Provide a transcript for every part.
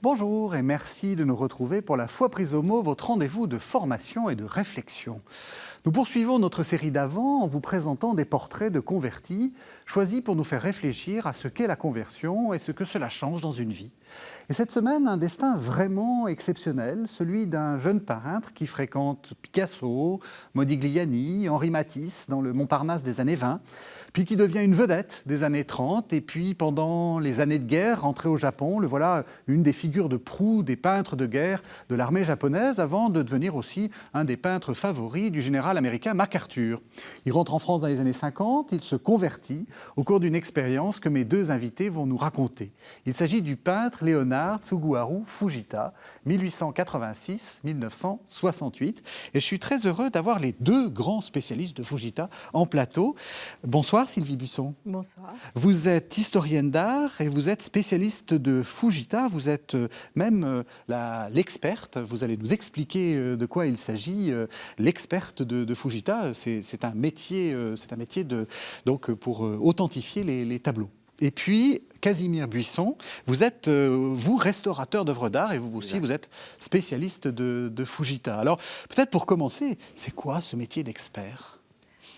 Bonjour et merci de nous retrouver pour la Foi prise au mot, votre rendez-vous de formation et de réflexion. Nous poursuivons notre série d'avant en vous présentant des portraits de convertis choisis pour nous faire réfléchir à ce qu'est la conversion et ce que cela change dans une vie. Et cette semaine, un destin vraiment exceptionnel, celui d'un jeune peintre qui fréquente Picasso, Modigliani, Henri Matisse dans le Montparnasse des années 20, puis qui devient une vedette des années 30, et puis pendant les années de guerre, rentré au Japon, le voilà une des figures de proue des peintres de guerre de l'armée japonaise, avant de devenir aussi un des peintres favoris du général américain MacArthur. Il rentre en France dans les années 50, il se convertit au cours d'une expérience que mes deux invités vont nous raconter. Il s'agit du peintre Léonard Tsuguharu Fujita, 1886-1968. Et je suis très heureux d'avoir les deux grands spécialistes de Fujita en plateau. Bonsoir Sylvie Buisson. Bonsoir. Vous êtes historienne d'art et vous êtes spécialiste de Fujita. Vous êtes même l'experte. Vous allez nous expliquer de quoi il s'agit. L'experte de Fujita, c'est un métier, donc pour authentifier les tableaux. Et puis, Casimir Buisson, vous êtes, vous, restaurateur d'œuvres d'art et vous aussi, vous êtes spécialiste de Fujita. Alors, peut-être pour commencer, c'est quoi ce métier d'expert ?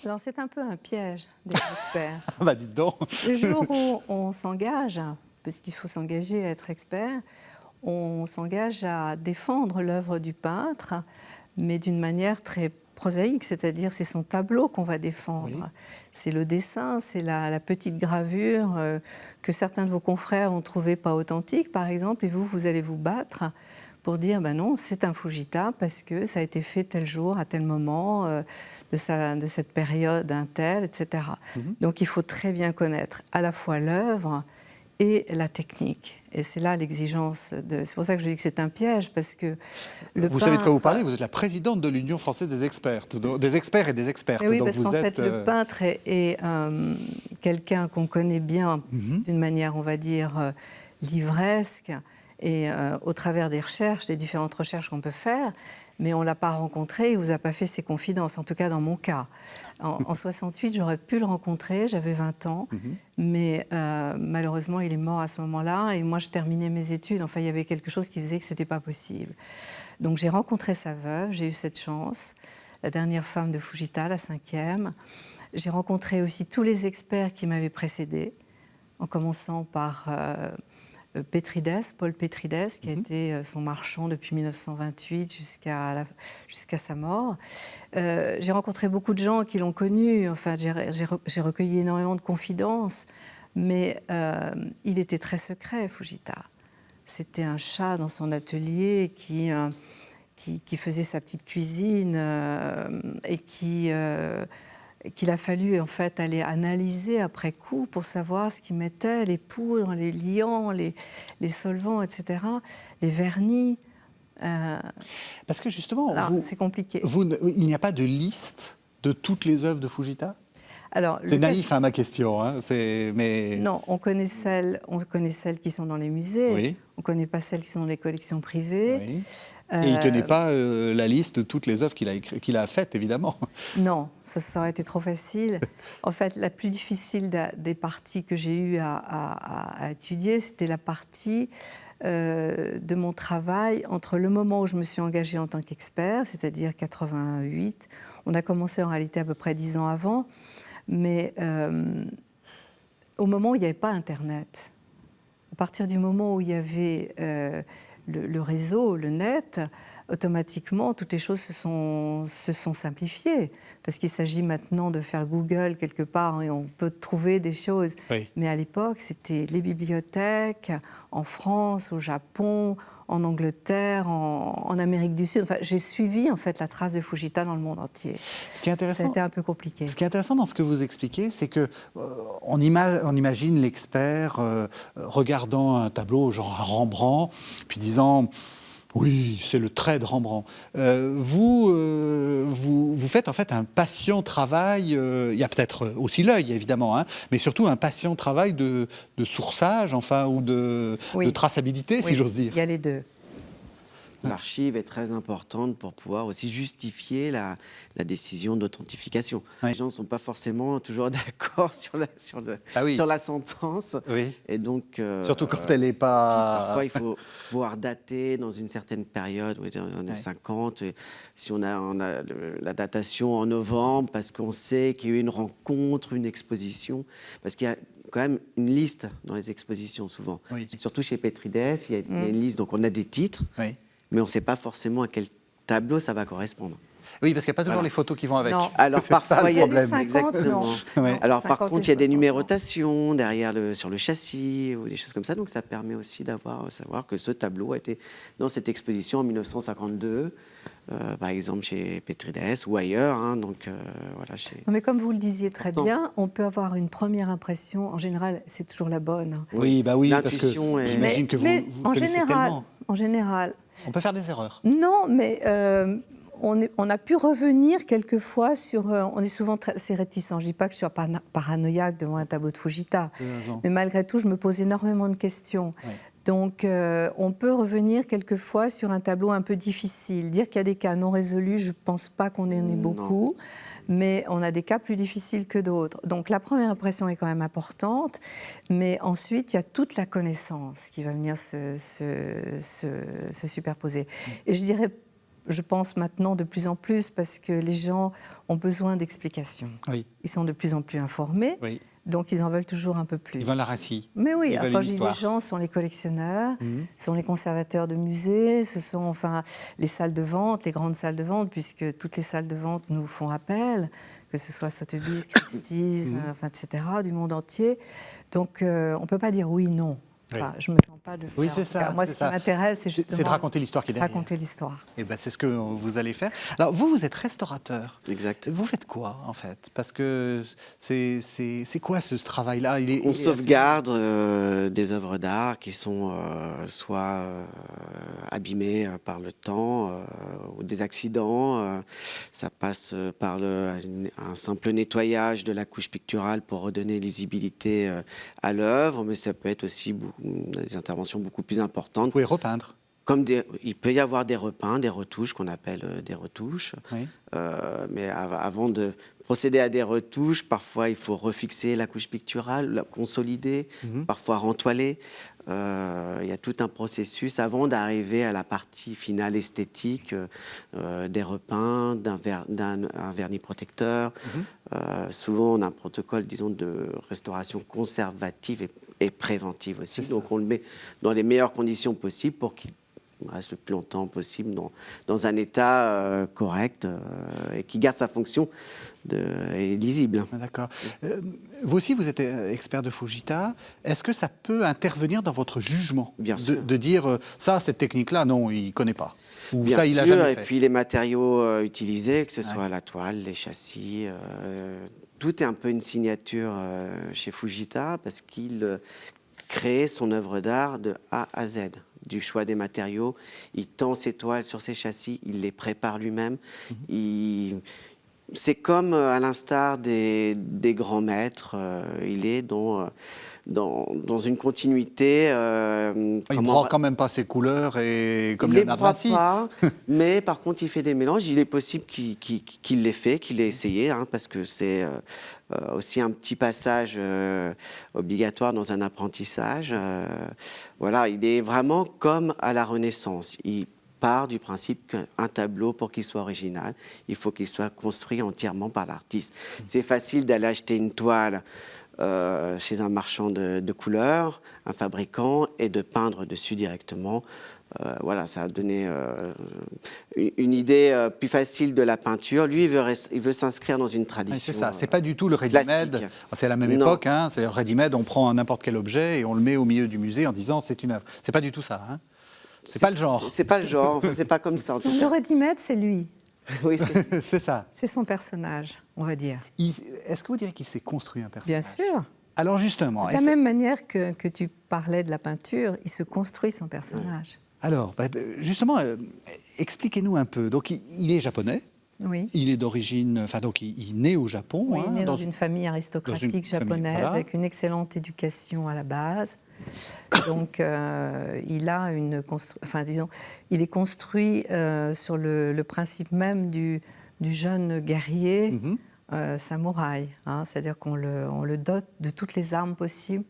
Alors, c'est un peu un piège des experts. Bah, dites donc. Le jour où on s'engage, parce qu'il faut s'engager à être expert, on s'engage à défendre l'œuvre du peintre, mais d'une manière très prosaïque, c'est-à-dire c'est son tableau qu'on va défendre. Oui. C'est le dessin, c'est la petite gravure que certains de vos confrères ont trouvé pas authentique, par exemple, et vous allez vous battre pour dire ben non, c'est un Fujita parce que ça a été fait tel jour, à tel moment, de cette période, un tel, etc. Donc il faut très bien connaître à la fois l'œuvre et la technique. Et c'est là l'exigence. C'est pour ça que je dis que c'est un piège, parce que vous savez de quoi vous parlez, vous êtes la présidente de l'Union française des experts, des experts et des expertes. Et oui, donc parce qu'en fait, le peintre est quelqu'un qu'on connaît bien d'une manière, on va dire, livresque, et au travers des recherches, des différentes recherches qu'on peut faire, mais on ne l'a pas rencontré, il ne vous a pas fait ses confidences, en tout cas dans mon cas. En 68, j'aurais pu le rencontrer, j'avais 20 ans, mais malheureusement, il est mort à ce moment-là, et moi, je terminais mes études, enfin, il y avait quelque chose qui faisait que ce n'était pas possible. Donc, j'ai rencontré sa veuve, j'ai eu cette chance, la dernière femme de Fujita, la 5e. J'ai rencontré aussi tous les experts qui m'avaient précédé, en commençant par Paul Pétrides, qui a été son marchand depuis 1928 jusqu'à sa mort. J'ai rencontré beaucoup de gens qui l'ont connu, enfin, j'ai recueilli énormément de confidences, mais il était très secret, Fujita. C'était un chat dans son atelier qui faisait sa petite cuisine et qu'il a fallu en fait aller analyser après coup pour savoir ce qu'il mettait, les poudres, les liants, les solvants, etc., les vernis. Parce que justement, c'est compliqué. Il n'y a pas de liste de toutes les œuvres de Fujita ? Alors, c'est naïf, ma question. Hein, mais... Non, on connaît celles qui sont dans les musées, oui. On ne connaît pas celles qui sont dans les collections privées. Oui. Et il ne tenait pas la liste de toutes les œuvres qu'il a faites, évidemment. Non, ça aurait été trop facile. En fait, la plus difficile des parties que j'ai eu à étudier, c'était la partie de mon travail entre le moment où je me suis engagée en tant qu'expert, c'est-à-dire 88. On a commencé en réalité à peu près 10 ans avant, mais au moment où il n'y avait pas Internet. À partir du moment où il y avait le réseau, le net, automatiquement, toutes les choses se sont simplifiées. Parce qu'il s'agit maintenant de faire Google quelque part et on peut trouver des choses. Oui. Mais à l'époque, c'était les bibliothèques, en France, au Japon, en Angleterre, en Amérique du Sud. Enfin, j'ai suivi en fait la trace de Fujita dans le monde entier. Ce qui est intéressant, ça a été un peu compliqué. Ce qui est intéressant dans ce que vous expliquez, c'est que on imagine l'expert regardant un tableau genre Rembrandt, puis disant oui, c'est le trait de Rembrandt. Vous faites en fait un patient travail, il y a peut-être aussi l'œil évidemment, hein, mais surtout un patient travail de sourçage, enfin, ou de traçabilité, si j'ose dire. Il y a les deux. l'archive est très importante pour pouvoir aussi justifier la décision d'authentification. Oui. Les gens ne sont pas forcément toujours d'accord sur la sentence. Oui. Et donc, Surtout quand elle n'est pas... Parfois, il faut pouvoir dater dans une certaine période, dans les années 50. Et si on a la datation en novembre, parce qu'on sait qu'il y a eu une rencontre, une exposition, parce qu'il y a quand même une liste dans les expositions souvent. Oui. Surtout chez Petrides, il y a une liste, donc on a des titres, Oui. mais on ne sait pas forcément à quel tableau ça va correspondre. Oui, parce qu'il n'y a pas toujours les photos qui vont avec. Non. Alors parfois, il y a problème. 50, exactement. non. Ouais. Alors 50 par et contre, il y a des 60, numérotations derrière sur le châssis ou des choses comme ça, donc ça permet aussi savoir que ce tableau a été dans cette exposition en 1952. Par exemple chez Petrides ou ailleurs. Donc, voilà, Non, mais comme vous le disiez très bien, on peut avoir une première impression. En général, c'est toujours la bonne. Oui, bah oui, parce que l'intuition est... j'imagine que vous connaissez tellement. En général, On peut faire des erreurs. non, mais on a pu revenir quelquefois sur... on est souvent assez réticent. Je ne dis pas que je sois paranoïaque devant un tableau de Fujita, mais malgré tout, je me pose énormément de questions. Ouais. Donc, on peut revenir quelquefois sur un tableau un peu difficile. Dire qu'il y a des cas non résolus, je ne pense pas qu'on en ait beaucoup, mais on a des cas plus difficiles que d'autres. Donc, la première impression est quand même importante, mais ensuite, il y a toute la connaissance qui va venir se superposer. Et je pense maintenant de plus en plus, parce que les gens ont besoin d'explications. Oui. Ils sont de plus en plus informés. Oui. Donc, ils en veulent toujours un peu plus. Ils veulent un récit. Mais oui, Ils veulent quand une je dis histoire. les gens, ce sont les collectionneurs, ce sont les conservateurs de musées, ce sont les salles de vente, les grandes salles de vente, puisque toutes les salles de vente nous font appel, que ce soit Sotheby's, Christie's, etc., du monde entier. Donc, on ne peut pas dire oui, non. Enfin, je ne me sens pas de faire. Oui, c'est ça. Moi, ce qui m'intéresse, c'est justement... C'est de raconter l'histoire qui est derrière. Raconter l'histoire. Et ben, c'est ce que vous allez faire. Alors, vous êtes restaurateur. Exact. Vous faites quoi, en fait? Parce que c'est quoi ce travail-là? On sauvegarde des œuvres d'art qui sont soit abîmées par le temps ou des accidents. Ça passe par un simple nettoyage de la couche picturale pour redonner lisibilité à l'œuvre, mais ça peut être aussi des interventions beaucoup plus importantes. Vous pouvez repeindre. Il peut y avoir des repeints, des retouches qu'on appelle des retouches. Oui. Mais avant de procéder à des retouches, parfois il faut refixer la couche picturale, la consolider, parfois rentoiler. Il y a tout un processus avant d'arriver à la partie finale esthétique, des repeints, un vernis protecteur. Souvent, on a un protocole, disons, de restauration conservative et préventive aussi. Donc, on le met dans les meilleures conditions possibles pour qu'il reste le plus longtemps possible dans un état correct et qui garde sa fonction et lisible. D'accord. Vous aussi, vous êtes expert de Fujita. Est-ce que ça peut intervenir dans votre jugement? Bien sûr. De dire, ça, cette technique-là, non, il ne connaît pas. Ou Bien ça, il n'a sûr, jamais et fait. puis les matériaux utilisés, que ce soit la toile, les châssis, tout est un peu une signature chez Fujita parce qu'il crée son œuvre d'art de A à Z. Du choix des matériaux, il tend ses toiles sur ses châssis, il les prépare lui-même. C'est comme à l'instar des grands maîtres, il est dans une continuité. Il ne prend quand même pas ses couleurs et comme Léonard de Vinci. Il ne les prend pas, mais par contre, il fait des mélanges. Il est possible qu'il l'ait fait, qu'il l'ait essayé, parce que c'est aussi un petit passage obligatoire dans un apprentissage. Voilà, il est vraiment comme à la Renaissance. Il part du principe qu'un tableau, pour qu'il soit original, il faut qu'il soit construit entièrement par l'artiste. C'est facile d'aller acheter une toile chez un marchand de couleurs, un fabricant, et de peindre dessus directement. Voilà, ça a donné une idée plus facile de la peinture. Lui, il veut s'inscrire dans une tradition. C'est ça, c'est pas du tout le ready-made. C'est à la même époque, c'est le ready-made, on prend n'importe quel objet et on le met au milieu du musée en disant c'est une œuvre. C'est pas du tout ça, C'est pas le genre. C'est pas le genre, c'est pas comme ça en tout cas. Le ready-made, c'est lui. Oui, c'est ça. C'est son personnage, on va dire. Est-ce que vous diriez qu'il s'est construit un personnage? Bien sûr. Alors justement... De la même manière que tu parlais de la peinture, il se construit son personnage. Alors, justement, expliquez-nous un peu. Donc, il est japonais. Oui. Il est d'origine... Enfin, donc, il est né au Japon. Oui, il est né dans une famille aristocratique japonaise, voilà. avec une excellente éducation à la base. Donc, il a il est construit sur le principe même du jeune guerrier samouraï. Hein, c'est-à-dire qu'on le dote de toutes les armes possibles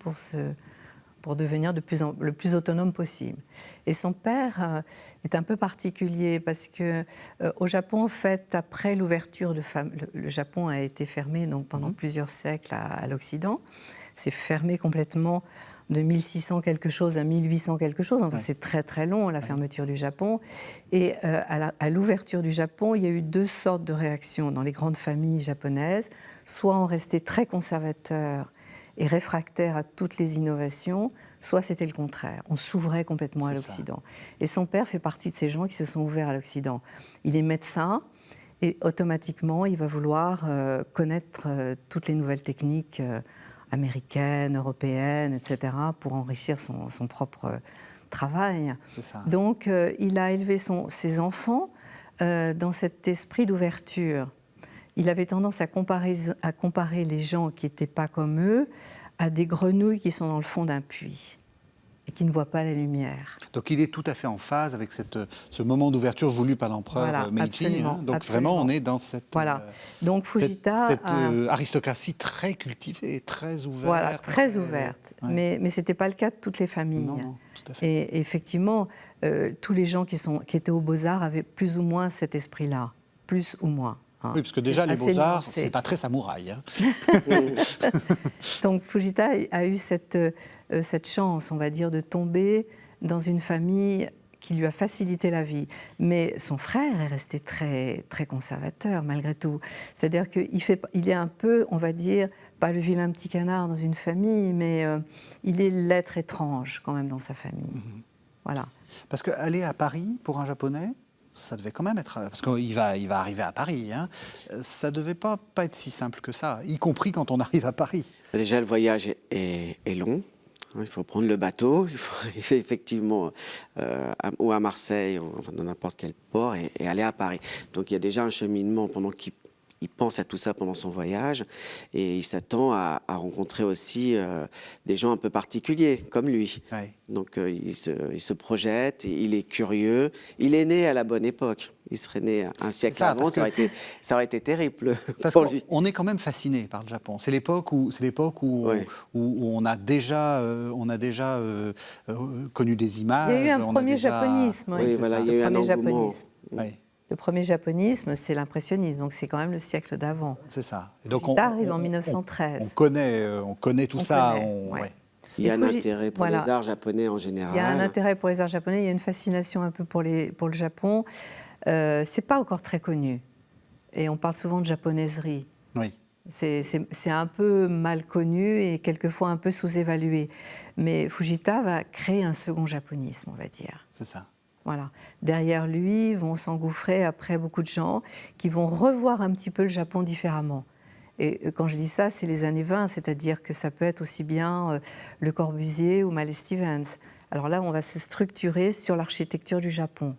pour devenir le plus autonome possible. Et son père est un peu particulier parce que au Japon, en fait, après l'ouverture le Japon a été fermé donc, pendant plusieurs siècles à l'Occident. C'est fermé complètement de 1600 quelque chose à 1800 quelque chose. Enfin, c'est très très long, la fermeture du Japon. Et à l'ouverture du Japon, il y a eu deux sortes de réactions dans les grandes familles japonaises. Soit on restait très conservateur et réfractaire à toutes les innovations, soit c'était le contraire. On s'ouvrait complètement à l'Occident. Et son père fait partie de ces gens qui se sont ouverts à l'Occident. Il est médecin et automatiquement, il va vouloir connaître toutes les nouvelles techniques américaines, européennes, etc., pour enrichir son propre travail. C'est ça. Donc, il a élevé ses enfants dans cet esprit d'ouverture. Il avait tendance à comparer les gens qui n'étaient pas comme eux à des grenouilles qui sont dans le fond d'un puits et qui ne voient pas la lumière. Donc il est tout à fait en phase avec ce moment d'ouverture voulu par l'empereur Meiji. Absolument, Donc absolument. vraiment, on est dans cette, Donc, Fujita cette aristocratie très cultivée, très ouverte. Voilà, très ouverte. Ouais. Mais ce n'était pas le cas de toutes les familles. Non, tout à fait. Et effectivement, tous les gens qui étaient aux Beaux-Arts avaient plus ou moins cet esprit-là, plus ou moins. Oui, parce que déjà, les Beaux-Arts, ce n'est pas très samouraï. Hein. Donc Fujita a eu cette chance, on va dire, de tomber dans une famille qui lui a facilité la vie. Mais son frère est resté très, très conservateur, malgré tout. C'est-à-dire qu'il est un peu, on va dire, pas le vilain petit canard dans une famille, mais il est l'être étrange, quand même, dans sa famille. Voilà. Parce qu'aller à Paris, pour un Japonais, ça devait quand même être... Parce qu'il va arriver à Paris, hein, ça ne devait pas être si simple que ça, y compris quand on arrive à Paris. Déjà, le voyage est long. Il faut prendre le bateau, il faut effectivement ou à Marseille ou dans n'importe quel port et aller à Paris. Donc il y a déjà un cheminement pendant qu'il pense à tout ça pendant son voyage et il s'attend à rencontrer aussi des gens un peu particuliers comme lui. Ouais. Donc il se projette, il est curieux. Il est né à la bonne époque. Il serait né un siècle avant, ça aurait été terrible pour lui. On est quand même fasciné par le Japon. C'est l'époque où on a déjà connu des images. Il y a eu un premier japonisme. Oui, voilà, il y a eu un engouement. Le premier japonisme, c'est l'impressionnisme, donc c'est quand même le siècle d'avant. C'est ça. Et donc Fujita arrive en 1913. On connaît tout ça. Il y a un intérêt pour les arts japonais en général. Il y a un intérêt pour les arts japonais, il y a une fascination un peu pour le Japon. C'est pas encore très connu. Et on parle souvent de japonaiserie. Oui. C'est un peu mal connu et quelquefois un peu sous-évalué. Mais Fujita va créer un second japonisme, on va dire. C'est ça. Voilà. Derrière lui vont s'engouffrer après beaucoup de gens qui vont revoir un petit peu le Japon différemment. Et quand je dis ça, c'est les années 20, c'est-à-dire que ça peut être aussi bien Le Corbusier ou Mallet Stevens. Alors là, on va se structurer sur l'architecture du Japon.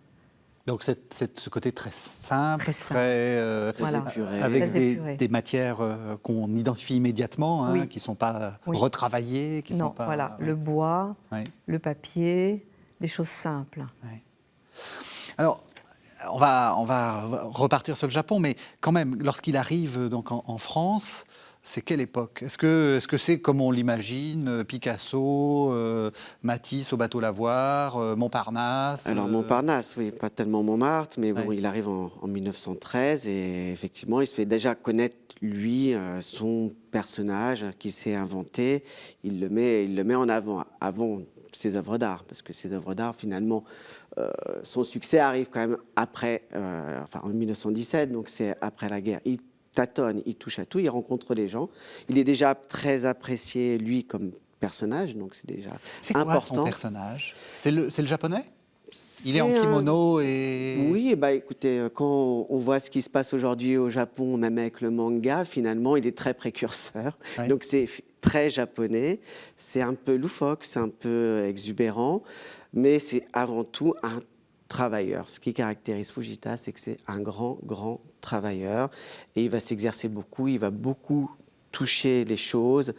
Donc ce côté très simple, voilà. avec des matières qu'on identifie immédiatement, hein, qui ne sont pas retravaillées. Non, voilà, le bois, le papier, des choses simples. Ouais. Alors, on va repartir sur le Japon, mais quand même, lorsqu'il arrive donc en France, c'est quelle époque ? Est-ce que c'est comme on l'imagine, Picasso, Matisse au bateau Lavoir, Montparnasse Alors Montparnasse, oui, pas tellement Montmartre, mais bon, il arrive en 1913 et effectivement, il se fait déjà connaître, lui, son personnage qui s'est inventé. Il le met en avant ses œuvres d'art, parce que ses œuvres d'art, finalement, son succès arrive quand même après, en 1917, donc c'est après la guerre. Il tâtonne, il touche à tout, il rencontre des gens. Il est déjà très apprécié, lui, comme personnage, donc c'est déjà important. C'est quoi son personnage ? C'est le japonais ? Il est en kimono et... Oui, écoutez, quand on voit ce qui se passe aujourd'hui au Japon, même avec le manga, finalement, il est très précurseur. Oui. Donc c'est très japonais, c'est un peu loufoque, c'est un peu exubérant, mais c'est avant tout un travailleur. Ce qui caractérise Fujita, c'est que c'est un grand, grand travailleur et il va s'exercer beaucoup, il va beaucoup toucher les choses,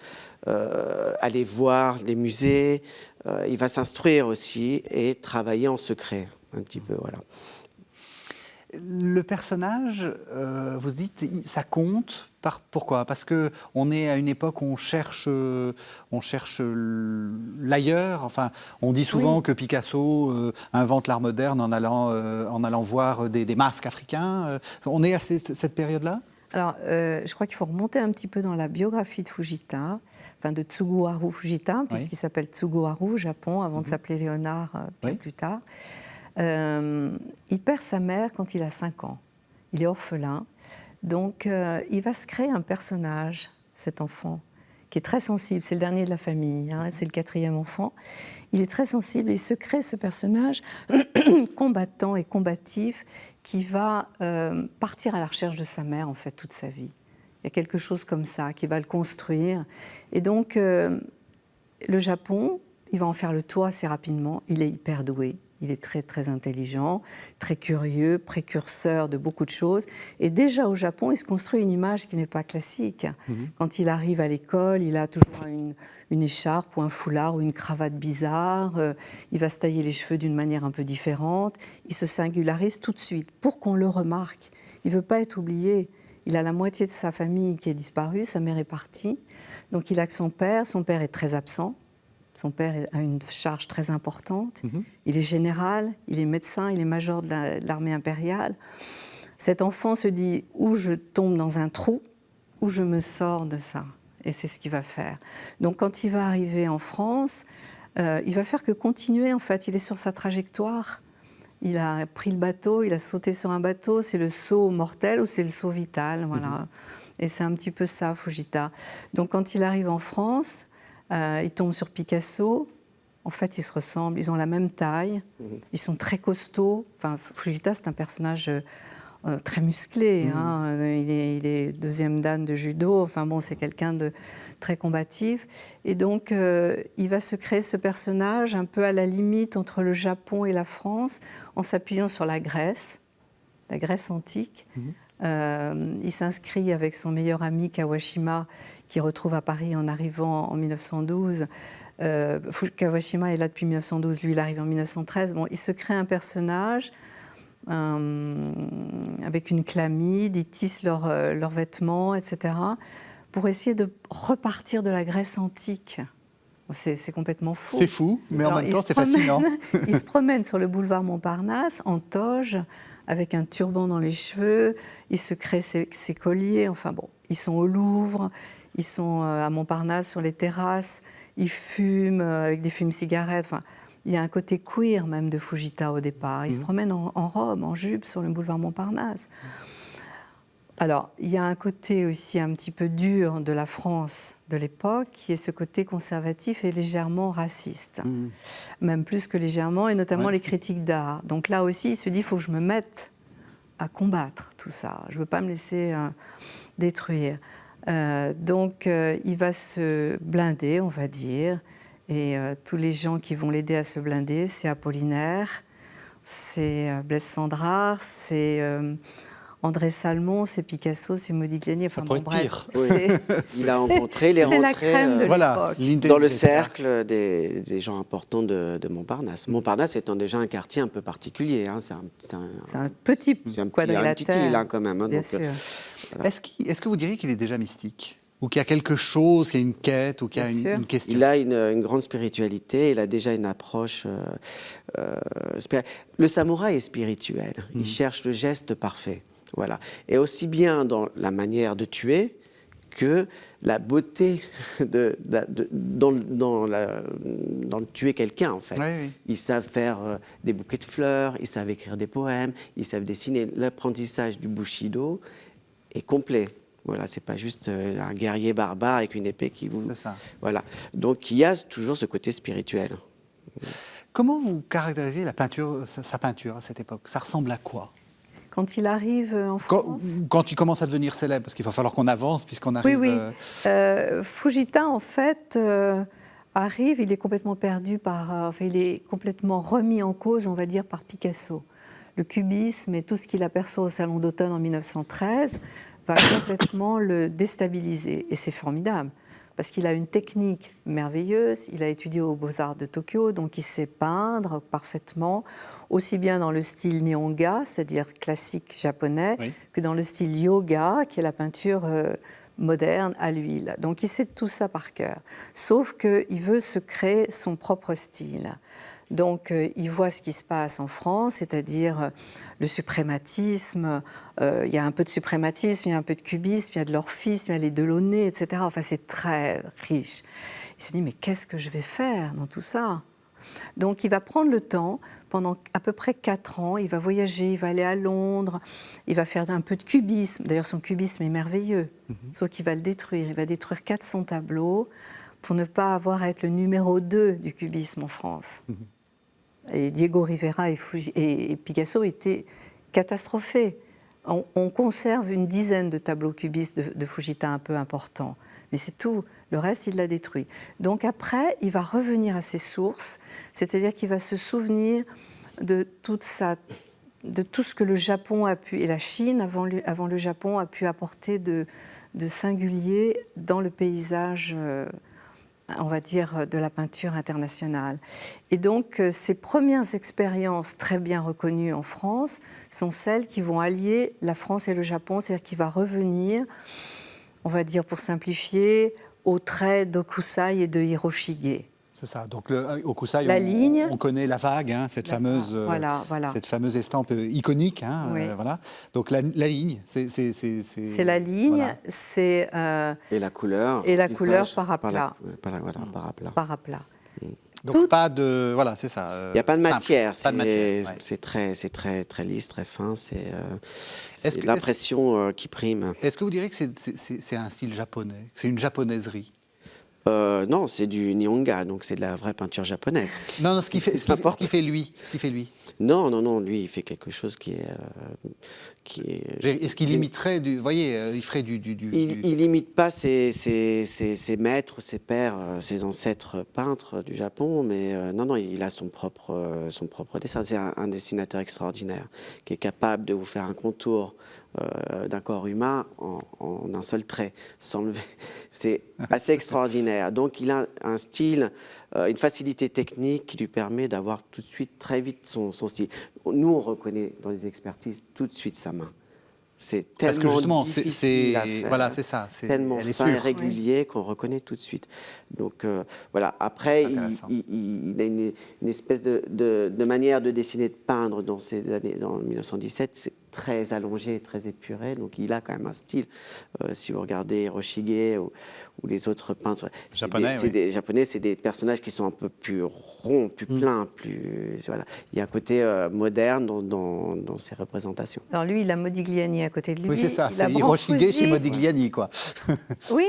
aller voir les musées. Il va s'instruire aussi et travailler en secret, un petit peu, voilà. Le personnage, vous dites, ça compte. Pourquoi? Parce qu'on est à une époque où on cherche l'ailleurs. Enfin, on dit souvent que Picasso invente l'art moderne en allant voir des masques africains. On est à cette période-là? Alors, je crois qu'il faut remonter un petit peu dans la biographie de Fujita, enfin de Tsuguharu Fujita, puisqu'il s'appelle Tsuguharu au Japon, avant de s'appeler Léonard bien plus tard. Il perd sa mère quand il a 5 ans. Il est orphelin. Donc, il va se créer un personnage, cet enfant, qui est très sensible. C'est le dernier de la famille, hein, c'est le 4e enfant. Il est très sensible et il se crée ce personnage combattant et combatif qui va partir à la recherche de sa mère, en fait, toute sa vie. Il y a quelque chose comme ça qui va le construire. Et donc, le Japon, il va en faire le tour assez rapidement. Il est hyper doué. Il est très, très intelligent, très curieux, précurseur de beaucoup de choses. Et déjà au Japon, il se construit une image qui n'est pas classique. Quand il arrive à l'école, il a toujours une écharpe ou un foulard ou une cravate bizarre. Il va se tailler les cheveux d'une manière un peu différente. Il se singularise tout de suite pour qu'on le remarque. Il ne veut pas être oublié. Il a la moitié de sa famille qui est disparue, sa mère est partie. Donc il a que son père est très absent. Son père a une charge très importante. Il est général, il est médecin, il est major de l'armée impériale. Cet enfant se dit ou je tombe dans un trou, ou je me sors de ça. Et c'est ce qu'il va faire. Donc quand il va arriver en France, il va faire que continuer. En fait, il est sur sa trajectoire. Il a pris le bateau, il a sauté sur un bateau. C'est le saut mortel ou c'est le saut vital. Voilà. Et c'est un petit peu ça, Fujita. Donc quand il arrive en France, il tombe sur Picasso. En fait, ils se ressemblent, ils ont la même taille, ils sont très costauds. Enfin, Fujita, c'est un personnage très musclé. Hein. Il est 2e dan de judo. Enfin bon, c'est quelqu'un de très combatif. Et donc, il va se créer ce personnage un peu à la limite entre le Japon et la France, en s'appuyant sur la Grèce antique. Il s'inscrit avec son meilleur ami Kawashima, qu'il retrouve à Paris en arrivant en 1912. Kawashima est là depuis 1912, lui il arrive en 1913. Bon, il se crée un personnage avec une chlamyde, ils tissent leurs vêtements, etc., pour essayer de repartir de la Grèce antique. C'est complètement fou. C'est fou, mais en même temps c'est fascinant. Il se promène sur le boulevard Montparnasse en toge, avec un turban dans les cheveux, il se crée ses colliers, enfin bon, ils sont au Louvre, ils sont à Montparnasse sur les terrasses, ils fument avec des fumes-cigarettes, enfin, il y a un côté queer même de Fujita au départ. Il se promène en robe, en jupe sur le boulevard Montparnasse. Alors, il y a un côté aussi un petit peu dur de la France de l'époque, qui est ce côté conservatif et légèrement raciste. Même plus que légèrement, et notamment les critiques d'art. Donc là aussi, il se dit, il faut que je me mette à combattre tout ça. Je ne veux pas me laisser détruire. Donc, il va se blinder, on va dire. Et tous les gens qui vont l'aider à se blinder, c'est Apollinaire, c'est Blaise Cendrars, c'est André Salmon, c'est Picasso, c'est Modigliani. Enfin, bon, bref, il a rencontré les rentrées la crème de l'époque. dans le cercle des gens importants de Montparnasse. Montparnasse étant déjà un quartier un peu particulier. Hein, c'est un petit quadrilatère. Il a quand même. Hein, bien donc, sûr. Voilà. Est-ce que vous diriez qu'il est déjà mystique ? Ou qu'il y a quelque chose, qu'il y a une quête, ou qu'il y a une question? Il a une grande spiritualité, il a déjà une approche... Le samouraï est spirituel, il cherche le geste parfait. Voilà. Et aussi bien dans la manière de tuer que la beauté dans le tuer quelqu'un, en fait. Oui. Ils savent faire des bouquets de fleurs, ils savent écrire des poèmes, ils savent dessiner. L'apprentissage du Bushido est complet. Voilà, c'est pas juste un guerrier barbare avec une épée qui vous... C'est ça. Voilà. Donc, il y a toujours ce côté spirituel. Comment vous caractérisez sa peinture à cette époque? Ça ressemble à quoi? Quand il arrive en France... Quand il commence à devenir célèbre, parce qu'il va falloir qu'on avance puisqu'on arrive... Oui. Fujita, en fait, arrive, il est complètement perdu il est complètement remis en cause, on va dire, par Picasso. Le cubisme et tout ce qu'il aperçoit au Salon d'automne en 1913 va complètement le déstabiliser. Et c'est formidable, parce qu'il a une technique merveilleuse, il a étudié aux Beaux-Arts de Tokyo, donc il sait peindre parfaitement, aussi bien dans le style Nihonga, c'est-à-dire classique japonais, que dans le style Yoga, qui est la peinture moderne à l'huile. Donc il sait tout ça par cœur, sauf qu'il veut se créer son propre style. Donc, il voit ce qui se passe en France, c'est-à-dire le suprématisme. Il y a un peu de suprématisme, il y a un peu de cubisme, il y a de l'orphisme, il y a les Delaunay, etc. Enfin, c'est très riche. Il se dit, mais qu'est-ce que je vais faire dans tout ça? Donc, il va prendre le temps, pendant à peu près 4 ans, il va voyager, il va aller à Londres, il va faire un peu de cubisme. D'ailleurs, son cubisme est merveilleux, sauf qu'il va le détruire. Il va détruire 400 tableaux pour ne pas avoir à être le numéro 2 du cubisme en France. Et Diego Rivera et Picasso étaient catastrophés. On conserve une dizaine de tableaux cubistes de Fujita un peu importants, mais c'est tout. Le reste, il l'a détruit. Donc après, il va revenir à ses sources, c'est-à-dire qu'il va se souvenir de tout ce que le Japon a pu, et la Chine, avant le Japon, a pu apporter de singulier dans le paysage on va dire, de la peinture internationale. Et donc, ces premières expériences très bien reconnues en France sont celles qui vont allier la France et le Japon, c'est-à-dire qu'il va revenir, on va dire pour simplifier, aux traits d'Okusai et de Hiroshige. C'est ça. Donc, Okusai, la ligne, on connaît la vague, hein, cette fameuse estampe iconique. Hein, voilà. Donc, la ligne, c'est la ligne, c'est... et la couleur. Et la couleur par aplat. Par aplat. Donc, pas de... Voilà, c'est ça. Il n'y a pas de matière. C'est très, très lisse, très fin. C'est l'impression qui prime. Est-ce que vous diriez que c'est un style japonais, que c'est une japonaiserie? Non, c'est du Nihonga, donc c'est de la vraie peinture japonaise. Non, ce qui fait lui. Non, lui, il fait quelque chose qui est... Est-ce qu'il imiterait du... Vous voyez, il ferait du... Il n'imite pas ses maîtres, ses pères, ses ancêtres peintres du Japon, mais non, il a son propre dessin. C'est un dessinateur extraordinaire, qui est capable de vous faire un contour d'un corps humain en un seul trait, sans lever. C'est assez extraordinaire. Donc il a un style, une facilité technique qui lui permet d'avoir tout de suite, très vite, son style. Nous, on reconnaît dans les expertises tout de suite sa main. C'est tellement difficile à faire, voilà, c'est ça. tellement fin et régulier qu'on reconnaît tout de suite. Donc voilà. Après, il a une espèce de manière de dessiner, de peindre dans ces années, dans 1917. C'est très allongé, très épuré. Donc il a quand même un style. Si vous regardez Hiroshige ou les autres peintres japonais, c'est des personnages qui sont un peu plus ronds, plus pleins, plus voilà. Il y a un côté moderne dans ses représentations. Alors lui, il a Modigliani à côté de lui. Oui, c'est ça. C'est Hiroshige chez Modigliani, quoi. Oui,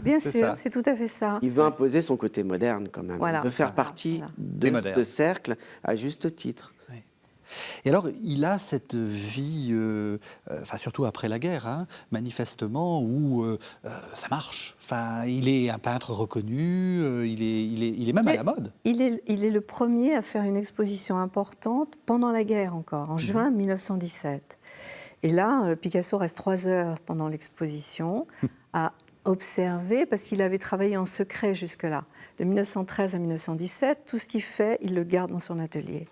bien sûr. C'est tout à fait ça. Il veut imposer son côté moderne, quand même. Voilà, il veut faire partie de ce cercle à juste titre. Oui. Et alors, il a cette vie, surtout après la guerre, hein, manifestement, où ça marche. Enfin, il est un peintre reconnu, il est même à la mode. Il est le premier à faire une exposition importante pendant la guerre encore, en juin 1917. Et là, Picasso reste 3 heures pendant l'exposition à observer, parce qu'il avait travaillé en secret jusque-là. De 1913 à 1917, tout ce qu'il fait, il le garde dans son atelier.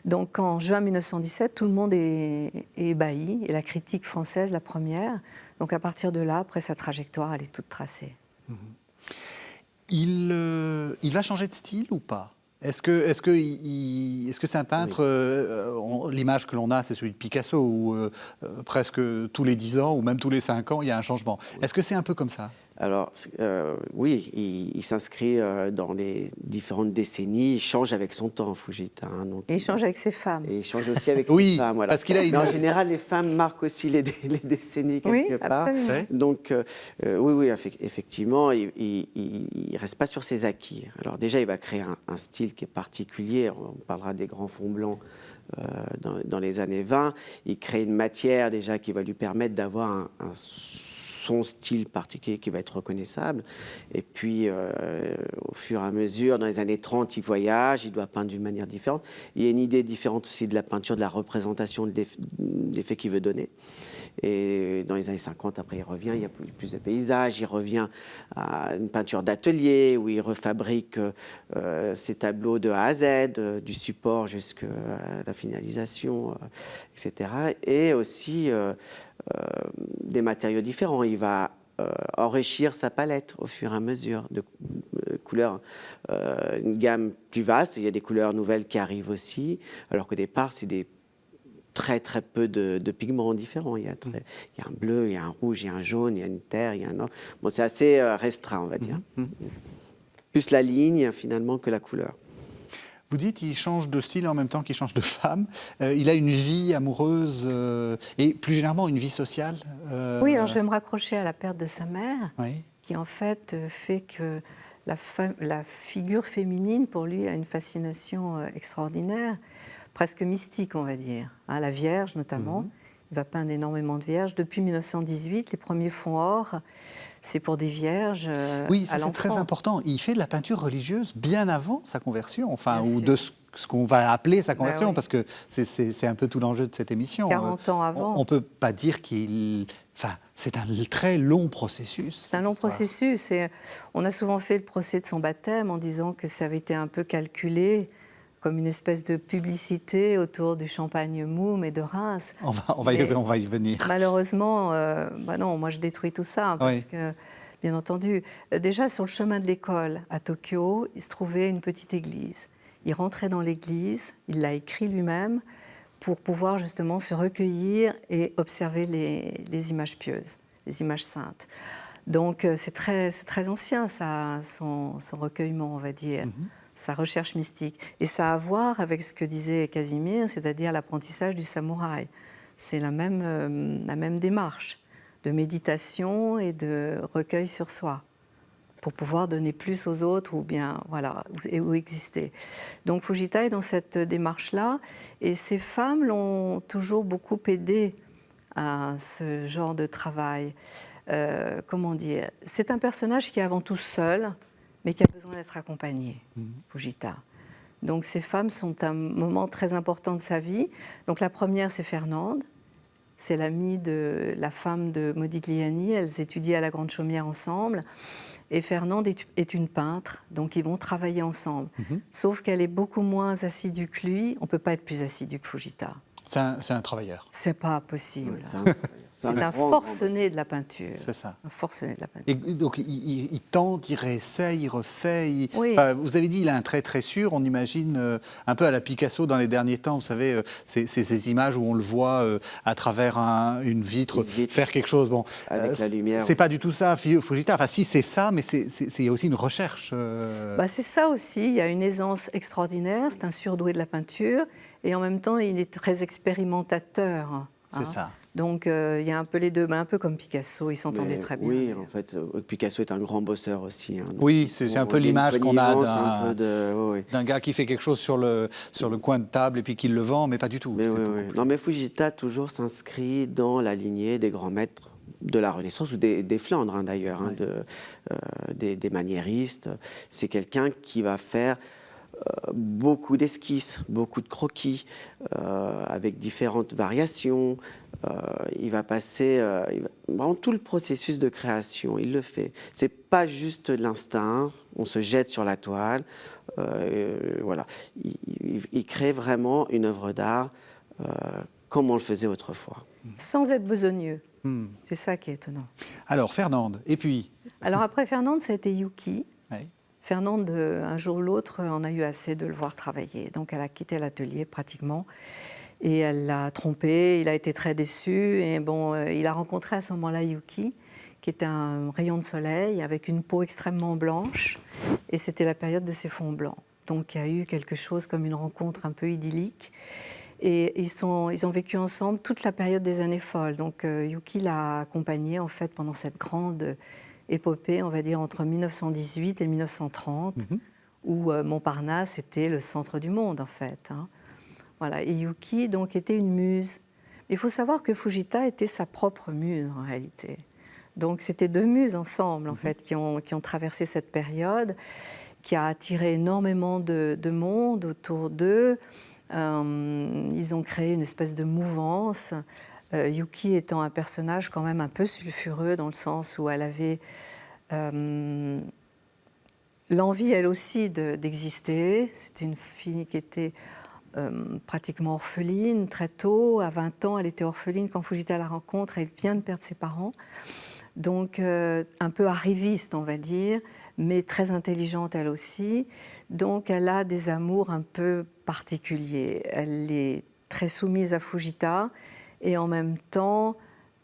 Donc en juin 1917, tout le monde est ébahi, et la critique française, la première. Donc à partir de là, après sa trajectoire, elle est toute tracée. Il va changer de style ou pas ? Est-ce que c'est un peintre, l'image que l'on a, c'est celui de Picasso, où presque tous les 10 ans, ou même tous les 5 ans, il y a un changement. Est-ce que c'est un peu comme ça ? Alors, oui, il s'inscrit dans les différentes décennies, il change avec son temps, Fujita. Hein, donc, et il change avec ses femmes. Et il change aussi avec ses femmes. Voilà. Parce qu'il a Mais en général, les femmes marquent aussi les décennies quelque part. Absolument. Donc, oui, effectivement, il ne reste pas sur ses acquis. Alors déjà, il va créer un style qui est particulier. On parlera des grands fonds blancs dans les années 20. Il crée une matière déjà qui va lui permettre d'avoir son style particulier qui va être reconnaissable. Et puis, au fur et à mesure, dans les années 30, il voyage, il doit peindre d'une manière différente. Il y a une idée différente aussi de la peinture, de la représentation, de l'effet qu'il veut donner. Et dans les années 50, après, il revient, il y a plus de paysages, il revient à une peinture d'atelier où il refabrique ses tableaux de A à Z, du support jusqu'à la finalisation, etc. Et aussi des matériaux différents. Il va enrichir sa palette au fur et à mesure de couleurs, une gamme plus vaste. Il y a des couleurs nouvelles qui arrivent aussi, alors qu'au départ, c'est des très très peu de pigments différents. Il y a un bleu, il y a un rouge, il y a un jaune, il y a une terre, il y a un or. Bon, c'est assez restreint, on va dire. Plus la ligne finalement que la couleur. Vous dites qu'il change de style en même temps qu'il change de femme. Il a une vie amoureuse et plus généralement une vie sociale. Oui, alors je vais me raccrocher à la perte de sa mère, Oui. qui en fait fait que la figure féminine, pour lui, a une fascination extraordinaire, presque mystique, on va dire. Hein, la Vierge, notamment. Il va peindre énormément de vierges. Depuis 1918, les premiers fonds or, c'est pour des vierges Oui, ça à c'est l'enfant. très important. Il fait de la peinture religieuse bien avant sa conversion, enfin, Bien ou sûr. de ce qu'on va appeler sa conversion, oui. parce que c'est un peu tout l'enjeu de cette émission. 40 ans avant. On ne peut pas dire qu'il... Enfin, c'est un très long processus. C'est un long processus. Et on a souvent fait le procès de son baptême en disant que ça avait été un peu calculé comme une espèce de publicité autour du champagne Moum et de Reims. On va y venir. Malheureusement, non, moi je détruis tout ça, hein, parce Oui. que, bien entendu, déjà sur le chemin de l'école à Tokyo, il se trouvait une petite église. Il rentrait dans l'église, il l'a écrit lui-même, pour pouvoir justement se recueillir et observer les images pieuses, les images saintes. Donc c'est très ancien, ça, son recueillement, on va dire. Sa recherche mystique. Et ça a à voir avec ce que disait Casimir, c'est-à-dire l'apprentissage du samouraï. C'est la même démarche de méditation et de recueil sur soi pour pouvoir donner plus aux autres ou bien, voilà, où exister. Donc Fujita est dans cette démarche-là et ces femmes l'ont toujours beaucoup aidé à ce genre de travail. Comment dire ? C'est un personnage qui est avant tout seul, mais qui a besoin d'être accompagnée, Fujita. Donc ces femmes sont un moment très important de sa vie. Donc la première, c'est Fernande. C'est l'amie de la femme de Modigliani. Elles étudient à la Grande Chaumière ensemble. Et Fernande est une peintre, donc ils vont travailler ensemble. Sauf qu'elle est beaucoup moins assidue que lui. On ne peut pas être plus assidu que Fujita. C'est un travailleur. C'est pas possible. Oui, c'est un forcené de la peinture. C'est ça. Un forcené de la peinture. Et donc, il tente, il réessaye, il refait. Oui. Enfin, vous avez dit, il a un trait très sûr. On imagine un peu à la Picasso dans les derniers temps, vous savez, ces images où on le voit à travers une vitre faire quelque chose. Bon, avec la lumière. C'est pas du tout ça, Fujita. Enfin, si, c'est ça, mais il y a aussi une recherche. C'est ça aussi. Il y a une aisance extraordinaire. C'est un surdoué de la peinture. Et en même temps, il est très expérimentateur. Hein. C'est ça. Donc, il y a un peu les deux, un peu comme Picasso, ils s'entendaient très bien. Oui, en fait, Picasso est un grand bosseur aussi. Hein, oui, c'est un peu l'image qu'on a d'un gars qui fait quelque chose sur le coin de table et puis qui le vend, mais pas du tout. Mais non, mais Fujita toujours s'inscrit dans la lignée des grands maîtres de la Renaissance ou des Flandres, hein, d'ailleurs, des maniéristes. C'est quelqu'un qui va faire beaucoup d'esquisses, beaucoup de croquis, avec différentes variations. Il va passer dans tout le processus de création, il le fait. C'est pas juste l'instinct, on se jette sur la toile, voilà. Il crée vraiment une œuvre d'art comme on le faisait autrefois. Sans être besogneux. C'est ça qui est étonnant. Alors, Fernande, et puis Alors après Fernande, ça a été Yuki. Oui. Fernande, un jour ou l'autre, en a eu assez de le voir travailler. Donc elle a quitté l'atelier pratiquement. Et elle l'a trompé, il a été très déçu. Et bon, il a rencontré à ce moment-là Yuki, qui était un rayon de soleil avec une peau extrêmement blanche. Et c'était la période de ses fonds blancs. Donc il y a eu quelque chose comme une rencontre un peu idyllique. Et ils ont vécu ensemble toute la période des années folles. Donc Yuki l'a accompagné en fait pendant cette grande épopée, on va dire entre 1918 et 1930, où Montparnasse était le centre du monde en fait. Hein. Voilà. Et Yuki donc était une muse. Il faut savoir que Fujita était sa propre muse en réalité. Donc c'était deux muses ensemble en fait qui ont traversé cette période, qui a attiré énormément de monde autour d'eux. Ils ont créé une espèce de mouvance Yuki étant un personnage quand même un peu sulfureux dans le sens où elle avait l'envie, elle aussi, d'exister. C'est une fille qui était pratiquement orpheline très tôt. À 20 ans, elle était orpheline quand Fujita la rencontre. Elle vient de perdre ses parents. Donc, un peu arriviste, on va dire, mais très intelligente elle aussi. Donc, elle a des amours un peu particuliers. Elle est très soumise à Fujita et en même temps,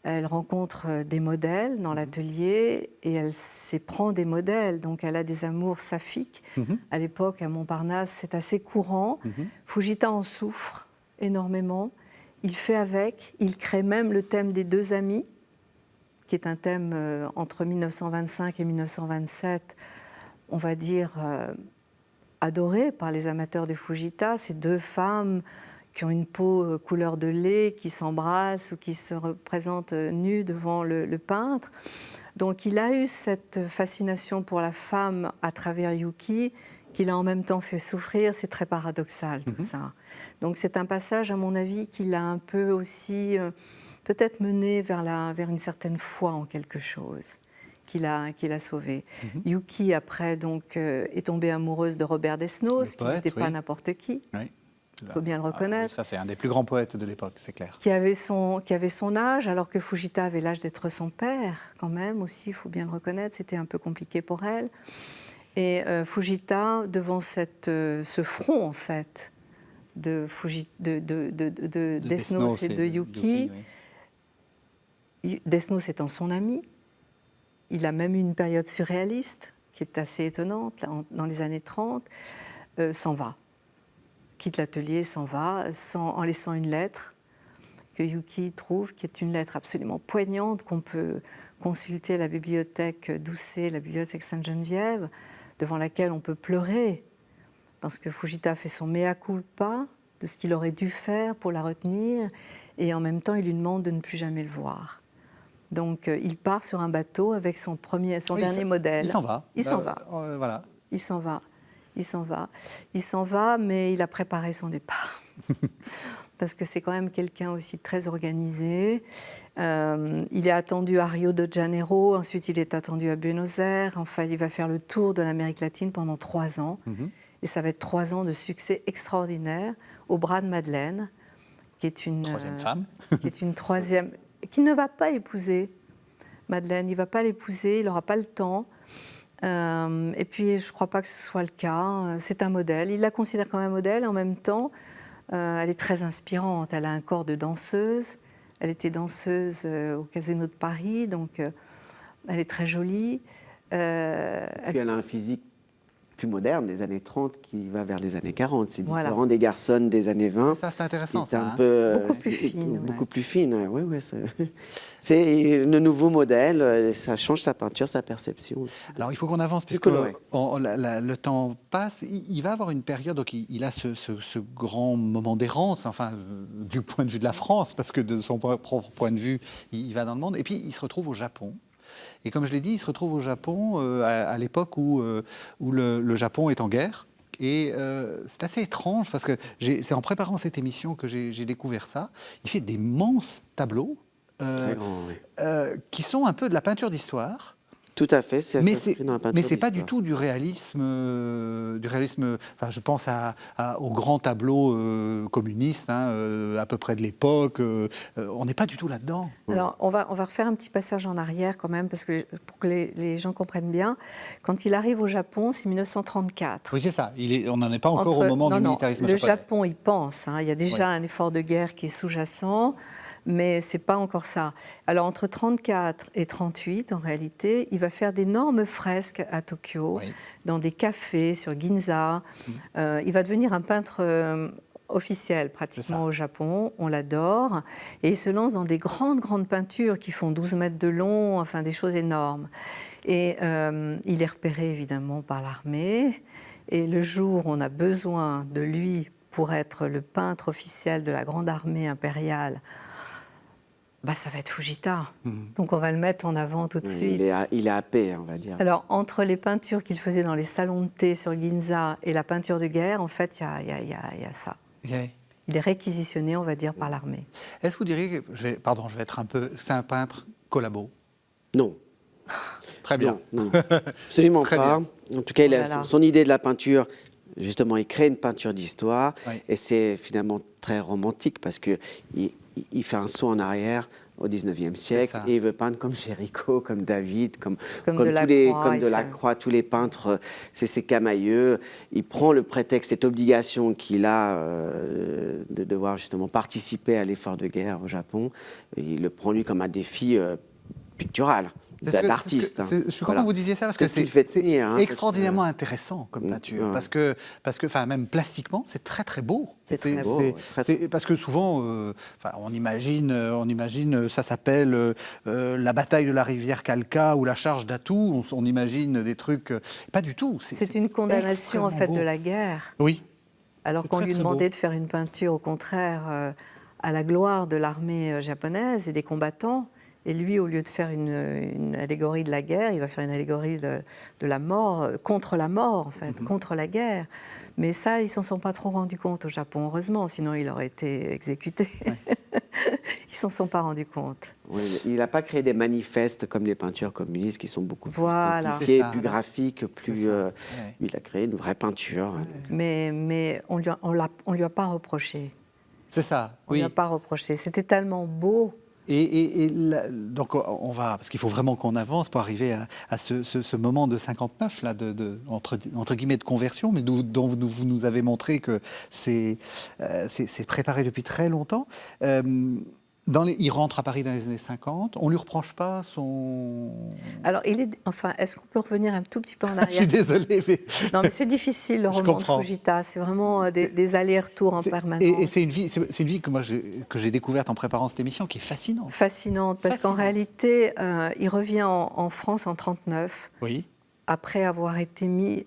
elle rencontre des modèles dans l'atelier et elle s'éprend des modèles. Donc, elle a des amours saphiques. À l'époque, à Montparnasse, c'est assez courant. Fujita en souffre énormément. Il fait avec. Il crée même le thème des deux amis, qui est un thème entre 1925 et 1927, on va dire, adoré par les amateurs de Fujita. Ces deux femmes qui ont une peau couleur de lait, qui s'embrassent ou qui se représentent nues devant le peintre. Donc il a eu cette fascination pour la femme à travers Yuki, qu'il a en même temps fait souffrir. C'est très paradoxal tout ça. Donc c'est un passage, à mon avis, qu'il a un peu aussi peut-être mené vers une certaine foi en quelque chose qu'il a sauvé. Yuki, après, donc, est tombée amoureuse de Robert Desnos, qui n'était pas n'importe qui. Oui. Il faut bien le reconnaître. Ça, c'est un des plus grands poètes de l'époque, c'est clair. Qui avait son âge, alors que Fujita avait l'âge d'être son père, quand même, aussi, il faut bien le reconnaître. C'était un peu compliqué pour elle. Et Fujita, devant ce front, en fait, de Desnos et de Yuki, Desnos étant son ami, il a même eu une période surréaliste, qui est assez étonnante, dans les années 30, s'en va. Quitte l'atelier, s'en va, en laissant une lettre que Yuki trouve, qui est une lettre absolument poignante, qu'on peut consulter à la bibliothèque Doucet, la bibliothèque Sainte-Geneviève, devant laquelle on peut pleurer, parce que Fujita fait son mea culpa de ce qu'il aurait dû faire pour la retenir, et en même temps, il lui demande de ne plus jamais le voir. Donc, il part sur un bateau avec son dernier modèle. Il s'en va. Il s'en va. Voilà. Il s'en va. Il s'en va, mais il a préparé son départ. Parce que c'est quand même quelqu'un aussi très organisé. Il est attendu à Rio de Janeiro, ensuite il est attendu à Buenos Aires. Enfin, il va faire le tour de l'Amérique latine pendant 3 ans. Et ça va être 3 ans de succès extraordinaire au bras de Madeleine, qui est une troisième femme. qui est une troisième, qui ne va pas épouser Madeleine. Il ne va pas l'épouser, il n'aura pas le temps. Et puis, je ne crois pas que ce soit le cas. C'est un modèle. Il la considère comme un modèle. En même temps, elle est très inspirante. Elle a un corps de danseuse. Elle était danseuse au Casino de Paris, donc elle est très jolie. Puis elle a un physique plus moderne des années 30 qui va vers les années 40. C'est différent des garçons des années 20. Ça, c'est intéressant. C'est un peu beaucoup plus fine. Beaucoup plus fine, oui. C'est le nouveau modèle. Ça change sa peinture, sa perception aussi. Alors, il faut qu'on avance, puisque le temps passe. Il va avoir une période, donc il a ce grand moment d'errance, enfin, du point de vue de la France, parce que de son propre point de vue, il va dans le monde. Et puis, il se retrouve au Japon. Et comme je l'ai dit, il se retrouve au Japon à l'époque où le Japon est en guerre. Et c'est assez étrange, parce que c'est en préparant cette émission que j'ai découvert ça. Il fait d'immenses tableaux qui sont un peu de la peinture d'histoire. Tout à fait, mais c'est pas du tout du réalisme. Enfin, je pense aux grands tableaux communistes, à peu près de l'époque. On n'est pas du tout là-dedans. Alors, on va refaire un petit passage en arrière quand même, parce que pour que les gens comprennent bien. Quand il arrive au Japon, c'est 1934. Oui, c'est ça. On n'en est pas encore au moment du militarisme japonais. Le Japon, il pense. Il y a déjà un effort de guerre qui est sous-jacent. Mais ce n'est pas encore ça. Alors, entre 1934 et 1938, en réalité, il va faire d'énormes fresques à Tokyo, dans des cafés, sur Ginza. Il va devenir un peintre officiel, pratiquement, au Japon. On l'adore. Et il se lance dans des grandes peintures qui font 12 mètres de long, enfin, des choses énormes. Et il est repéré, évidemment, par l'armée. Et le jour où on a besoin de lui pour être le peintre officiel de la grande armée impériale, ça va être Fujita. Donc on va le mettre en avant tout de suite. Il est happé, on va dire. Alors, entre les peintures qu'il faisait dans les salons de thé sur Ginza et la peinture de guerre, en fait, il y a ça. Il est réquisitionné, on va dire, par l'armée. Est-ce que vous diriez que, je vais être un peu, c'est un peintre collabo? Non. Très bien. Non, absolument Très pas. bien. En tout cas, Voilà. son idée de la peinture, justement, il crée une peinture d'histoire. Oui. Et c'est finalement très romantique parce qu'il il fait un saut en arrière au 19e siècle ça. et il veut peindre comme Géricault, comme David, comme Delacroix, Delacroix, tous les peintres, c'est Camaïeu. Il prend le prétexte, cette obligation qu'il a de devoir justement participer à l'effort de guerre au Japon. Et il le prend lui comme un défi pictural. D'artiste. Je suis content que vous disiez ça parce que ce qu'il fait tenir, hein, extraordinairement intéressant comme peinture. ouais. Parce que, enfin, même plastiquement, c'est très très beau. C'est très beau, ouais, très, Parce que souvent, on imagine, ça s'appelle la bataille de la rivière Kalka ou la charge d'Atou. On imagine des trucs. Pas du tout. C'est une condamnation en fait extrêmement de beau. la guerre. Oui. Alors C'est qu'on très, lui très demandait beau. de faire une peinture, au contraire, à la gloire de l'armée japonaise et des combattants. Et lui, au lieu de faire une allégorie de la guerre, il va faire une allégorie de la mort, contre la mort, en fait, contre la guerre. Mais ça, ils ne s'en sont pas trop rendus compte au Japon, heureusement, sinon il aurait été exécuté. Ouais. Ils ne s'en sont pas rendus compte. Oui, il n'a pas créé des manifestes comme les peintures communistes qui sont beaucoup plus simplifiées, plus graphiques, plus. Il a créé une vraie peinture. Ouais. Mais on lui a pas reproché. C'est ça. On lui a pas reproché. C'était tellement beau. Et là, donc on va, parce qu'il faut vraiment qu'on avance pour arriver à ce moment de 59 là, entre guillemets de conversion, mais dont vous nous avez montré que c'est préparé depuis très longtemps. Il rentre à Paris dans les années 50. On lui reproche pas son. Alors, est-ce qu'on peut revenir un tout petit peu en arrière? Je suis désolé, mais. Non, mais c'est difficile, le roman de Fujita. C'est vraiment des allers-retours en permanence. Et c'est une vie que j'ai découverte en préparant cette émission, qui est fascinante. Fascinante, parce qu'en réalité, il revient en France en 1939. Oui. Après avoir été mis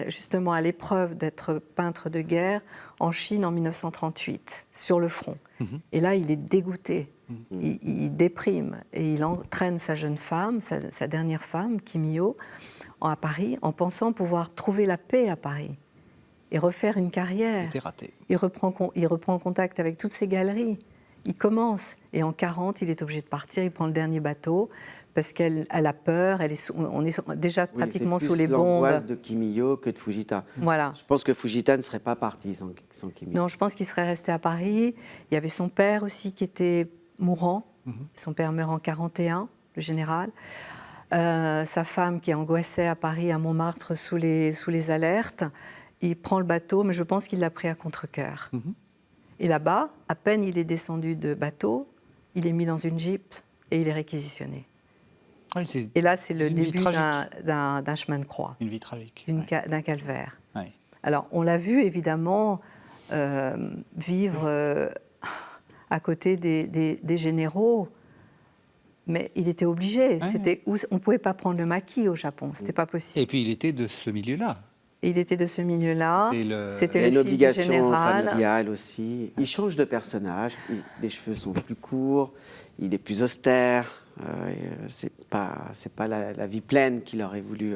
justement à l'épreuve d'être peintre de guerre en Chine en 1938, sur le front. Et là, il est dégoûté, il déprime, et il entraîne sa jeune femme, sa dernière femme, Kimio, à Paris, en pensant pouvoir trouver la paix à Paris et refaire une carrière. C'était raté. Il reprend contact avec toutes ces galeries. Il commence, et en 1940, il est obligé de partir, il prend le dernier bateau, parce qu'elle a peur, on est déjà pratiquement sous les bombes. C'est plus l'angoisse de Kimio que de Fujita. Voilà. Je pense que Fujita ne serait pas parti sans Kimio. Non, je pense qu'il serait resté à Paris. Il y avait son père aussi qui était mourant. Son père meurt en 1941, le général. Sa femme qui angoissait à Paris, à Montmartre, sous les alertes. Il prend le bateau, mais je pense qu'il l'a pris à contre-cœur. Et là-bas, à peine il est descendu de bateau, il est mis dans une jeep et il est réquisitionné. Oui, et là, c'est le début d'un chemin de croix. Une vie tragique. D'un calvaire. Oui. Alors, on l'a vu, évidemment, vivre à côté des généraux, mais il était obligé. On ne pouvait pas prendre le maquis au Japon, ce n'était pas possible. Et puis, il était de ce milieu-là. Il était de ce milieu-là. C'était le fils du général. Il y a une obligation familiale aussi. Il change de personnage. Les cheveux sont plus courts. Il est plus austère. C'est pas la vie pleine qu'il aurait voulu.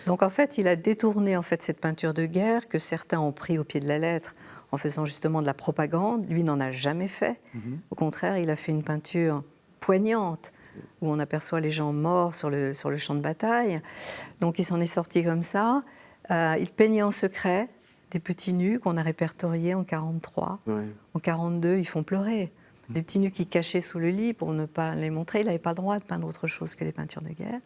Donc en fait, il a détourné cette peinture de guerre que certains ont pris au pied de la lettre en faisant justement de la propagande. Lui n'en a jamais fait. Au contraire, il a fait une peinture poignante où on aperçoit les gens morts sur le champ de bataille. Donc il s'en est sorti comme ça. Il peignait en secret des petits nus qu'on a répertoriés en 1943. Ouais. En 1942, ils font pleurer. Des petits nus qui cachaient sous le lit pour ne pas les montrer. Il n'avait pas le droit de peindre autre chose que des peintures de guerre.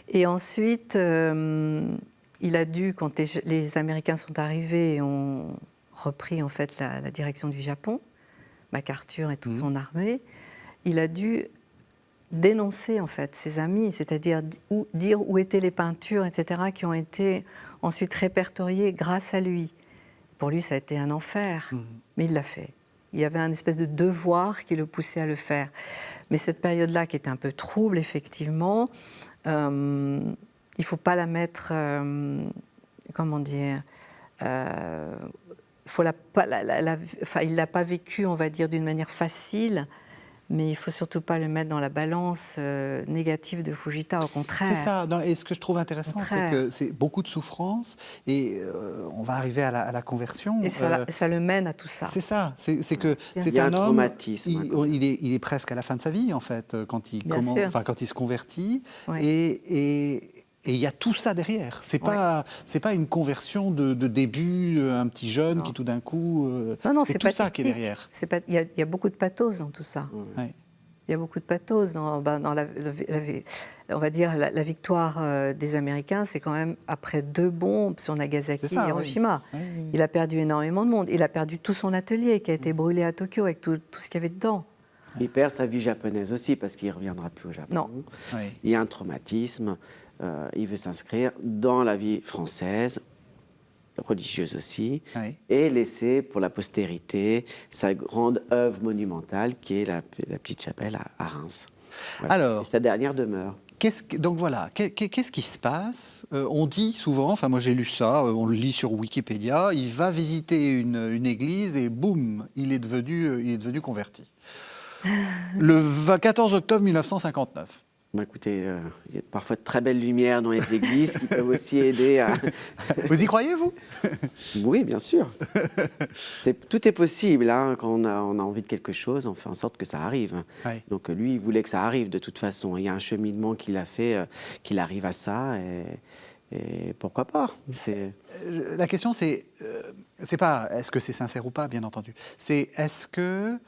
Et ensuite, il a dû, quand les Américains sont arrivés et ont repris la direction du Japon, MacArthur et toute son armée, il a dû dénoncer ses amis, c'est-à-dire dire où étaient les peintures, etc., qui ont été ensuite répertoriées grâce à lui. Pour lui, ça a été un enfer, mais il l'a fait. Il y avait un espèce de devoir qui le poussait à le faire. Mais cette période-là, qui était un peu trouble, effectivement, il ne faut pas la mettre, comment dire, il ne l'a pas vécu, on va dire, d'une manière facile, Mais il ne faut surtout pas le mettre dans la balance négative de Fujita, au contraire. C'est ça. Non, et ce que je trouve intéressant, c'est que c'est beaucoup de souffrance et on va arriver à la conversion. Et ça le mène à tout ça. C'est ça. C'est que c'est Il y a un un homme. traumatisme. Il est presque à la fin de sa vie, en fait, quand il se convertit. Ouais. Et il y a tout ça derrière. C'est pas une conversion de début, un petit jeune qui tout d'un coup. C'est tout ça qui est derrière. Il y a beaucoup de pathos dans tout ça. Ouais. Il y a beaucoup de pathos dans on va dire la victoire des Américains, c'est quand même après 2 bombes sur Nagasaki et Hiroshima. Oui. Il a perdu énormément de monde. Il a perdu tout son atelier qui a été brûlé à Tokyo avec tout ce qu'il y avait dedans. Il perd sa vie japonaise aussi parce qu'il ne reviendra plus au Japon. Non. Oui. Il y a un traumatisme. Il veut s'inscrire dans la vie française, religieuse aussi, et laisser pour la postérité sa grande œuvre monumentale qui est la petite chapelle à Reims. Voilà. Alors, et sa dernière demeure. Donc voilà, qu'est-ce qui se passe? On dit souvent, enfin moi j'ai lu ça, on le lit sur Wikipédia, il va visiter une église et boum, il est devenu converti. Le 14 octobre 1959. Écoutez, il y a parfois de très belles lumières dans les églises qui peuvent aussi aider à... Vous y croyez, vous? Oui, bien sûr. Tout est possible. Hein. Quand on a envie de quelque chose, on fait en sorte que ça arrive. Oui. Donc lui, il voulait que ça arrive de toute façon. Il y a un cheminement qu'il a fait, qu'il arrive à ça. Et pourquoi pas? La question, c'est pas est-ce que c'est sincère ou pas, bien entendu. C'est est-ce que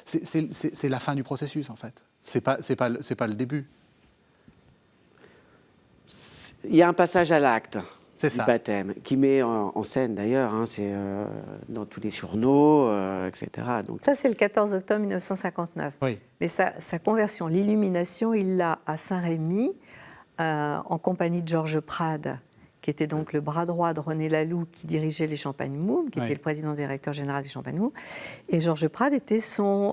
c'est la fin du processus, en fait. C'est pas le début. Il y a un passage à l'acte du ça. baptême qui met en scène d'ailleurs. Hein, c'est dans tous les journaux, etc. Donc... Ça, c'est le 14 octobre 1959. Oui. Mais sa conversion, l'illumination, il l'a à Saint-Rémy en compagnie de Georges Prade, qui était donc le bras droit de René Laloux, qui dirigeait les Champagne Moum, qui était le président directeur général des Champagne Moum. Et Georges Prade était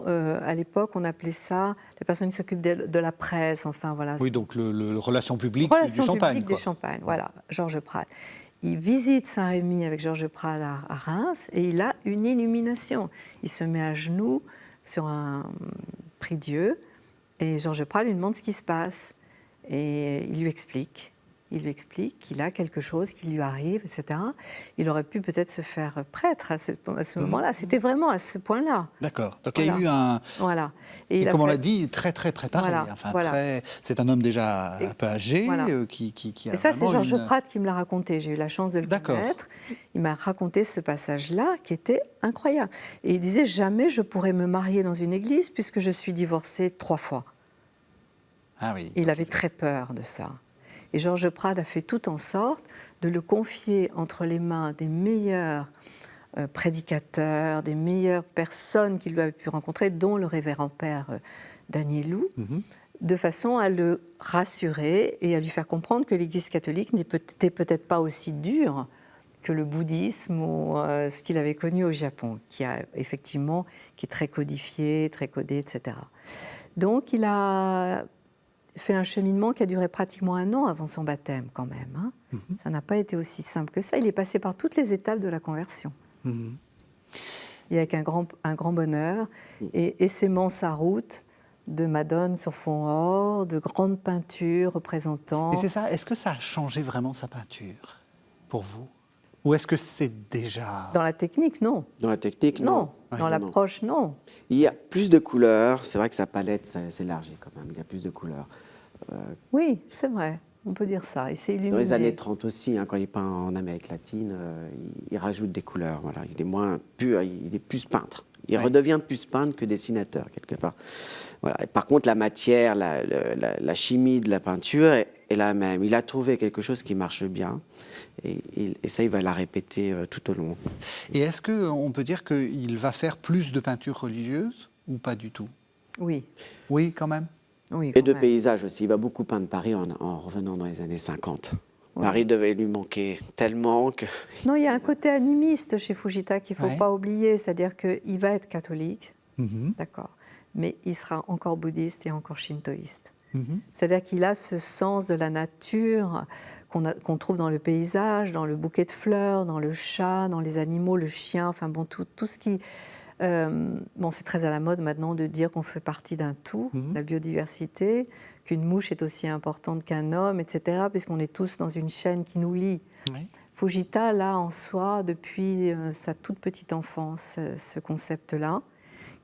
à l'époque, on appelait ça, la personne qui s'occupe de la presse, enfin voilà. Oui, donc le relation publique du Champagne. Des Champagnes, voilà, Georges Prade. Il visite Saint-Rémy avec Georges Prade à Reims et il a une illumination. Il se met à genoux sur un prie-dieu et Georges Prade lui demande ce qui se passe. Et il lui explique qu'il a quelque chose qui lui arrive, etc. Il aurait pu peut-être se faire prêtre à ce moment-là. C'était vraiment à ce point-là. D'accord. Donc il y a eu un... Voilà. Et comme on l'a dit, très très préparé. Voilà. C'est un homme déjà un peu âgé qui a... Et ça, c'est Georges Prade qui me l'a raconté. J'ai eu la chance de le connaître. Il m'a raconté ce passage-là qui était incroyable. Et il disait, jamais je pourrais me marier dans une église puisque je suis divorcée 3 fois. Ah oui. Il avait très peur de ça. Et Georges Prade a fait tout en sorte de le confier entre les mains des meilleurs prédicateurs, des meilleures personnes qu'il avait pu rencontrer, dont le révérend père Danielou, de façon à le rassurer et à lui faire comprendre que l'Église catholique n'était peut-être pas aussi dure que le bouddhisme ou ce qu'il avait connu au Japon, qui est très codifié, très codé, etc. Donc il a fait un cheminement qui a duré pratiquement 1 an avant son baptême, quand même. Hein. Ça n'a pas été aussi simple que ça. Il est passé par toutes les étapes de la conversion. Et avec un grand bonheur, et essaimant sa route de Madone sur fond or, de grandes peintures représentant... Et c'est ça, est-ce que ça a changé vraiment sa peinture, pour vous? Ou est-ce que c'est déjà... Dans la technique, non. Dans la technique, non. Dans l'approche, non. Il y a plus de couleurs. C'est vrai que sa palette s'élargit quand même. Il y a plus de couleurs. Oui, c'est vrai. On peut dire ça. Et c'est illuminé. Dans les années 30 aussi, hein, quand il peint en Amérique latine, il rajoute des couleurs. Voilà. Il est moins pur, il est plus peintre. Il redevient plus peintre que dessinateur, quelque part. Voilà. Et par contre, la matière, la chimie de la peinture est la même. Il a trouvé quelque chose qui marche bien. Et ça, il va la répéter tout au long. Et est-ce qu'on peut dire qu'il va faire plus de peintures religieuses ou pas du tout? Oui. Oui, quand même. Oui, et de paysages aussi. Il va beaucoup peindre Paris en revenant dans les années 50. Oui. Paris devait lui manquer tellement que... Non, il y a un côté animiste chez Fujita qu'il ne faut pas oublier. C'est-à-dire qu'il va être catholique, d'accord, mais il sera encore bouddhiste et encore shintoïste. C'est-à-dire qu'il a ce sens de la nature qu'on trouve dans le paysage, dans le bouquet de fleurs, dans le chat, dans les animaux, le chien, enfin bon, tout ce qui Bon, c'est très à la mode maintenant de dire qu'on fait partie d'un tout, la biodiversité, qu'une mouche est aussi importante qu'un homme, etc., puisqu'on est tous dans une chaîne qui nous lie. Oui. Fujita l'a en soi depuis sa toute petite enfance, ce concept-là,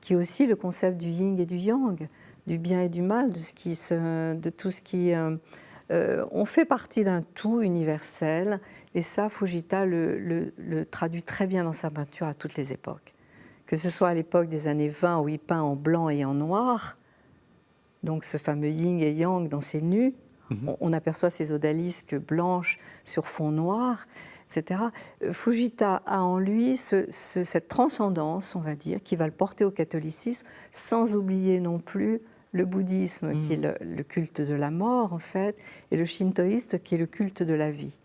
qui est aussi le concept du yin et du yang, du bien et du mal, de tout ce qui... on fait partie d'un tout universel, et ça, Fujita le traduit très bien dans sa peinture à toutes les époques. Que ce soit à l'époque des années 20 où il peint en blanc et en noir, donc ce fameux yin et yang dans ses nus, on aperçoit ces odalisques blanches sur fond noir, etc. Fujita a en lui cette transcendance, on va dire, qui va le porter au catholicisme, sans oublier non plus le bouddhisme, qui est le culte de la mort, en fait, et le shintoïste, qui est le culte de la vie.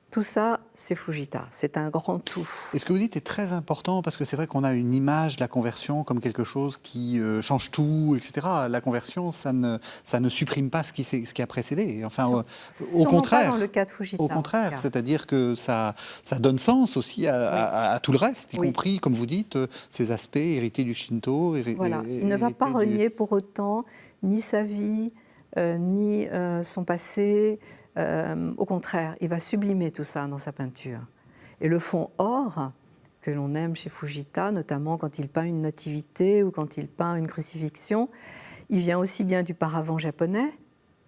Tout ça, c'est Fujita, c'est un grand tout. Et ce que vous dites est très important parce que c'est vrai qu'on a une image de la conversion comme quelque chose qui change tout, etc. La conversion, ça ne supprime pas ce qui a précédé. Enfin, au contraire. Pas dans le cas de Fujita. Au contraire, c'est-à-dire que ça donne sens aussi à tout le reste, y compris, comme vous dites, ces aspects hérités du Shinto. Voilà. Il ne va pas renier pour autant ni sa vie, ni son passé. Au contraire, il va sublimer tout ça dans sa peinture. Et le fond or, que l'on aime chez Fujita, notamment quand il peint une nativité ou quand il peint une crucifixion, il vient aussi bien du paravent japonais,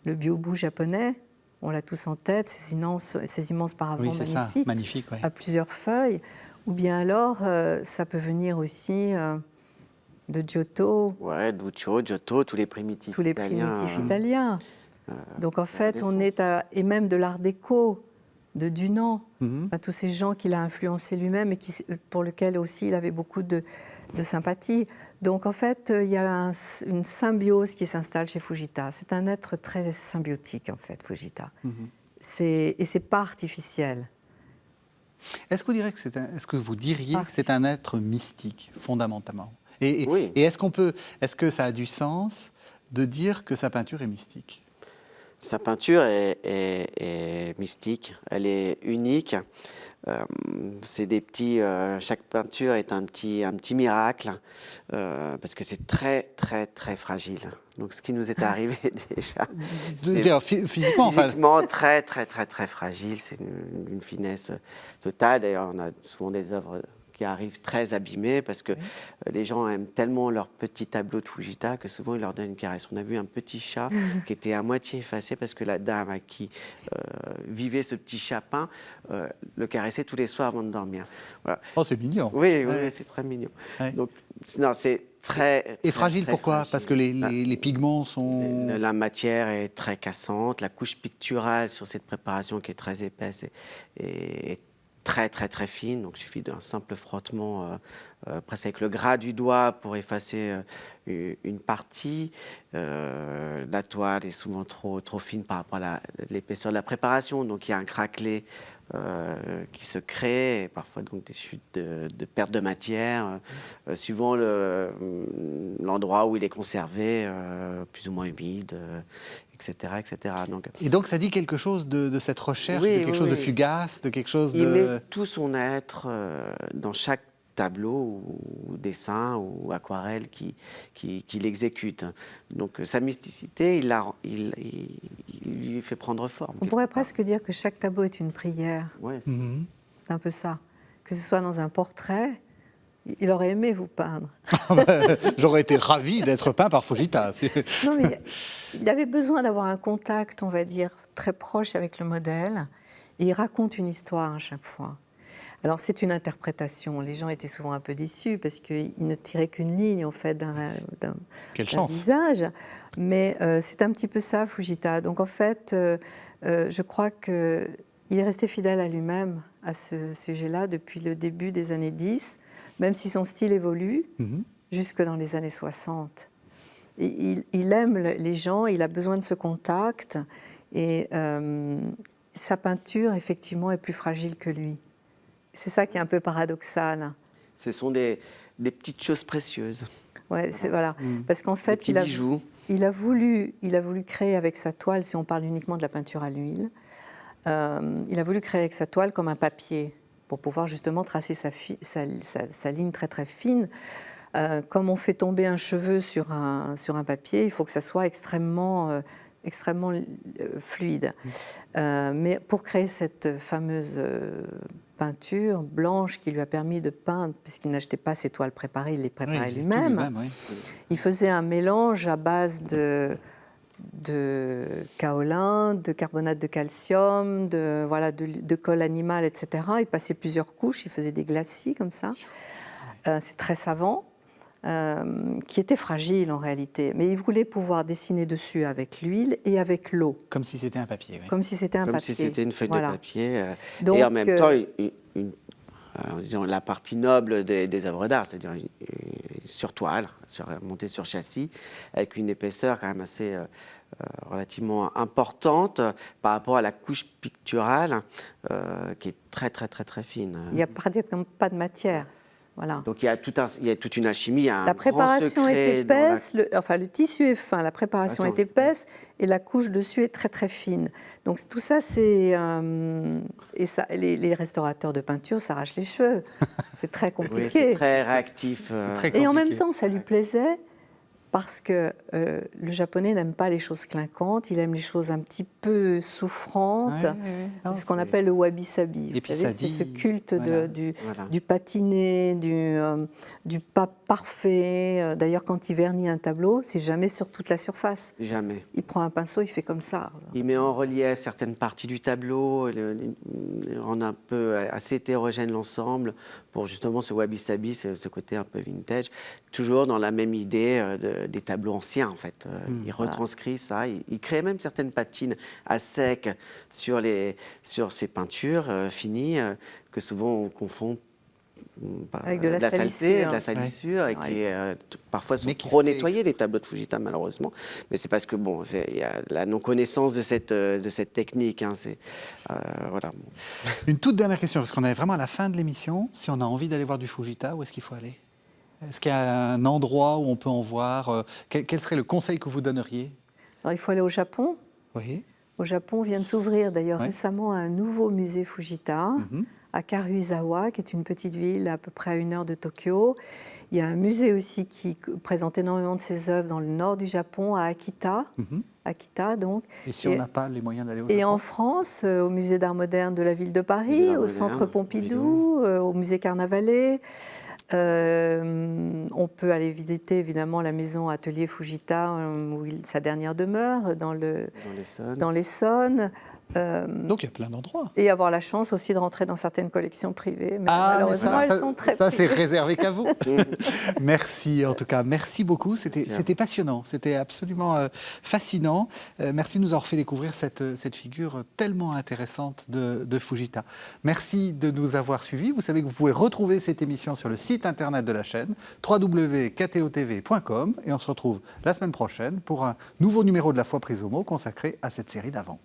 le byobu japonais, on l'a tous en tête, ces immenses paravents magnifiques, à plusieurs feuilles, ou bien alors ça peut venir aussi de Giotto. Ouais, Duccio, Giotto, tous les primitifs italiens. Donc en fait, on est et même de l'art déco, de Dunant, tous ces gens qu'il a influencés lui-même et pour lesquels aussi il avait beaucoup de sympathie. Donc en fait, il y a une symbiose qui s'installe chez Fujita. C'est un être très symbiotique en fait, Fujita. Et c'est pas artificiel. Est-ce que vous diriez que c'est un être mystique fondamentalement? Et oui. est-ce que ça a du sens de dire que sa peinture est mystique? Sa peinture est mystique, elle est unique. C'est des petits. Chaque peinture est un petit miracle parce que c'est très très très fragile. Donc ce qui nous est arrivé déjà, physiquement, très très très très fragile. C'est une finesse totale. D'ailleurs, on a souvent des œuvres qui arrivent très abîmés parce que les gens aiment tellement leur petit tableau de Fujita que souvent ils leur donnent une caresse. On a vu un petit chat qui était à moitié effacé parce que la dame à qui vivait ce petit chat peint le caressait tous les soirs avant de dormir. Voilà. Oh, c'est mignon. Oui, c'est très mignon. Ouais. Donc, non, c'est très... Et fragile, très pourquoi? fragile. Parce que les pigments sont... La matière est très cassante, la couche picturale sur cette préparation qui est très épaisse est très très très fine, donc il suffit d'un simple frottement presque avec le gras du doigt pour effacer une partie. La toile est souvent trop fine par rapport à l'épaisseur de la préparation, donc il y a un craquelé qui se crée, et parfois donc des chutes de perte de matière, suivant l'endroit où il est conservé, plus ou moins humide. Etc. Donc ça dit quelque chose de cette recherche, de quelque chose de fugace, de quelque chose Il met tout son être dans chaque tableau ou dessin ou aquarelle qu'il exécute. Donc sa mysticité, il lui fait prendre forme. On pourrait presque dire que chaque tableau est une prière. Ouais. C'est un peu ça. Que ce soit dans un portrait, il aurait aimé vous peindre. J'aurais été ravi d'être peint par Fujita. Non, mais il avait besoin d'avoir un contact, on va dire, très proche avec le modèle. Et il raconte une histoire à chaque fois. Alors, c'est une interprétation. Les gens étaient souvent un peu déçus parce qu'il ne tirait qu'une ligne, en fait, d'un visage. Mais c'est un petit peu ça, Fujita. Donc, en fait, je crois qu'il est resté fidèle à lui-même, à ce sujet-là, depuis le début des années 10, même si son style évolue, jusque dans les années 60. Il aime les gens, il a besoin de ce contact, et sa peinture, effectivement, est plus fragile que lui. C'est ça qui est un peu paradoxal. Ce sont des petites choses précieuses. Ouais, voilà. Parce qu'en fait, il a voulu créer avec sa toile, si on parle uniquement de la peinture à l'huile, il a voulu créer avec sa toile comme un papier. pour pouvoir justement tracer sa ligne très très fine. Comme on fait tomber un cheveu sur un papier, il faut que ça soit extrêmement fluide. Mais pour créer cette fameuse peinture blanche qui lui a permis de peindre, puisqu'il n'achetait pas ses toiles préparées, il les préparait lui-même. Il faisait un mélange à base de kaolin, de carbonate de calcium, de colle animale, etc. Il passait plusieurs couches, il faisait des glacis comme ça. C'est très savant. Qui était fragile en réalité, mais il voulait pouvoir dessiner dessus avec l'huile et avec l'eau. Comme si c'était un papier. Oui. Comme si c'était un papier. Comme si c'était une feuille de papier. Donc, et en même temps, disons, la partie noble des œuvres d'art, c'est-à-dire sur toile, montée sur châssis, avec une épaisseur quand même assez relativement importante par rapport à la couche picturale, qui est très très très très fine. Il n'y a pratiquement pas de matière. Voilà. Donc il y a toute une alchimie, il y a la préparation est épaisse, le tissu est fin, la préparation est épaisse et la couche dessus est très très fine. Donc tout ça, c'est les restaurateurs de peinture s'arrachent les cheveux. C'est très compliqué. Oui, c'est très réactif. Et en même temps, ça lui plaisait. Parce que le japonais n'aime pas les choses clinquantes, il aime les choses un petit peu souffrantes. C'est ce qu'on appelle le wabi-sabi. Vous savez, c'est ce culte du patiné, du pas parfait. D'ailleurs, quand il vernit un tableau, c'est jamais sur toute la surface. Jamais. Il prend un pinceau, il fait comme ça. Il met en relief certaines parties du tableau, rend un peu assez hétérogène l'ensemble pour justement ce wabi-sabi, ce côté un peu vintage, toujours dans la même idée des tableaux anciens en fait. Il retranscrit ça, il crée même certaines patines à sec sur ces peintures finies que souvent on confond avec de la salissure et qui parfois sont trop nettoyés les tableaux de Fujita malheureusement, mais c'est parce que il y a la non-connaissance de cette technique. Voilà. Une toute dernière question parce qu'on est vraiment à la fin de l'émission. Si on a envie d'aller voir du Fujita, où est-ce qu'il faut aller? Est-ce qu'il y a un endroit où on peut en voir? Quel serait le conseil que vous donneriez? Alors, il faut aller au Japon. Oui. Au Japon vient de s'ouvrir d'ailleurs récemment un nouveau musée Fujita à Karuizawa, qui est une petite ville à peu près à 1 heure de Tokyo. Il y a un musée aussi qui présente énormément de ses œuvres dans le nord du Japon, à Akita. Akita, donc. Et si on n'a pas les moyens d'aller au Japon? Et en France, au musée d'art moderne de la ville de Paris, au centre Pompidou, au musée Carnavalet. On peut aller visiter évidemment la maison Atelier Fujita, où sa dernière demeure, dans l'Essonne. Donc il y a plein d'endroits. Et avoir la chance aussi de rentrer dans certaines collections privées. Mais malheureusement, elles sont très privées. Ça, c'est réservé qu'à vous. Merci, en tout cas. Merci beaucoup. C'était passionnant. C'était absolument fascinant. Merci de nous avoir fait découvrir cette figure tellement intéressante de Fujita. Merci de nous avoir suivis. Vous savez que vous pouvez retrouver cette émission sur le site internet de la chaîne, www.ktotv.com. Et on se retrouve la semaine prochaine pour un nouveau numéro de La Foi prise au mot consacré à cette série d'avant.